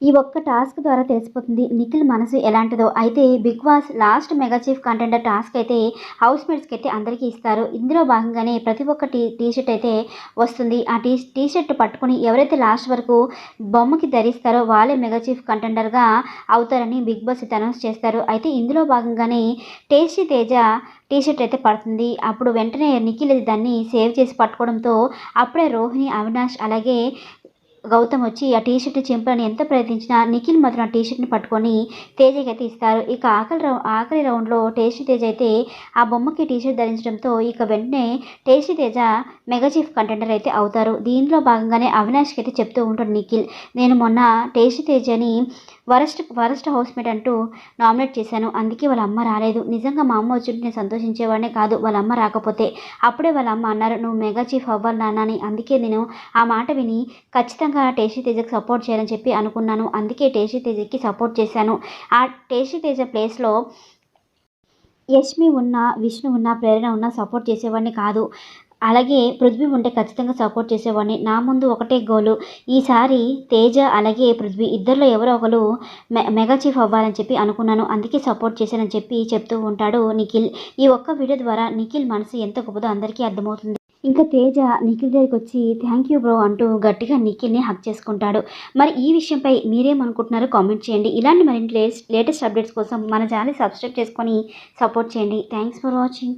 ఈ ఒక్క టాస్క్ ద్వారా తెలిసిపోతుంది నిఖిల్ మనసు ఎలాంటిదో. అయితే Bigg Boss last mega chief contender task అయితే హౌస్ మేట్స్కి అయితే అందరికీ ఇస్తారు. ఇందులో భాగంగానే ప్రతి ఒక్క టీ షర్ట్ అయితే వస్తుంది. ఆ టీ షర్ట్ పట్టుకుని ఎవరైతే లాస్ట్ వరకు బొమ్మకి ధరిస్తారో వాళ్ళే మెగా చీఫ్ కంటెండర్గా అవుతారని బిగ్ బాస్ అయితే అనౌన్స్ చేస్తారు. అయితే ఇందులో భాగంగానే టేస్టీ తేజ టీ షర్ట్ అయితే పడుతుంది. అప్పుడు వెంటనే నిఖిల్ దాన్ని సేవ్ చేసి పట్టుకోవడంతో అప్పుడే రోహిణి, అవినాష్ అలాగే గౌతమ్ వచ్చి ఆ టీ షర్ట్ చింపాలని ఎంత ప్రయత్నించినా నిఖిల్ మాత్రం ఆ టీ షర్ట్ని పట్టుకొని తేజకి అయితే ఇస్తారు. ఇక ఆఖరి రౌండ్లో టేస్టీ తేజ అయితే ఆ బొమ్మకి టీ షర్ట్ ధరించడంతో ఇక వెంటనే tasty Teja mega chief contender అయితే అవుతారు. దీనిలో భాగంగానే అవినాష్కి అయితే చెప్తూ ఉంటాడు నిఖిల్, నేను మొన్న టేస్టీ తేజని వరస్ట్ హౌస్మేట్ అంటూ నామినేట్ చేశాను. అందుకే వాళ్ళ అమ్మ రాలేదు. నిజంగా మా అమ్మ వచ్చి నేను సంతోషించేవాడినే కాదు, వాళ్ళ అమ్మ రాకపోతే. అప్పుడే వాళ్ళ అమ్మ అన్నారు, నువ్వు మెగా చీఫ్ అవ్వాలి నాన్న అని. అందుకే నేను ఆ మాట విని ఖచ్చితంగా టేస్టీ తేజకి సపోర్ట్ చేయాలని చెప్పి అనుకున్నాను. అందుకే టేస్టీ తేజకి సపోర్ట్ చేశాను. ఆ టేస్టీ తేజ ప్లేస్లో యష్మి ఉన్న, విష్ణు ఉన్న, ప్రేరణ ఉన్న సపోర్ట్ చేసేవాడిని కాదు. అలాగే పృథ్వీ ఉంటే ఖచ్చితంగా సపోర్ట్ చేసేవాడిని. నా ముందు ఒకటే గోలు, ఈసారి తేజ అలాగే పృథ్వీ ఇద్దరిలో ఎవరో ఒకరు మెగా చీఫ్ అవ్వాలని చెప్పి అనుకున్నాను. అందుకే సపోర్ట్ చేశానని చెప్పి చెప్తూ ఉంటాడు నిఖిల్. ఈ ఒక్క వీడియో ద్వారా నిఖిల్ మనసు ఎంత గొప్పదో అందరికీ అర్థమవుతుంది. ఇంకా తేజ నిఖిల్ దగ్గరికి వచ్చి థ్యాంక్ యూ బ్రో అంటూ గట్టిగా నిఖిల్ని హక్ చేసుకుంటాడు. మరి ఈ విషయంపై మీరేమనుకుంటున్నారో కామెంట్ చేయండి. ఇలాంటి మరిన్ని లేటెస్ట్ అప్డేట్స్ కోసం మన ఛానల్ సబ్స్క్రైబ్ చేసుకొని సపోర్ట్ చేయండి. Thanks for watching.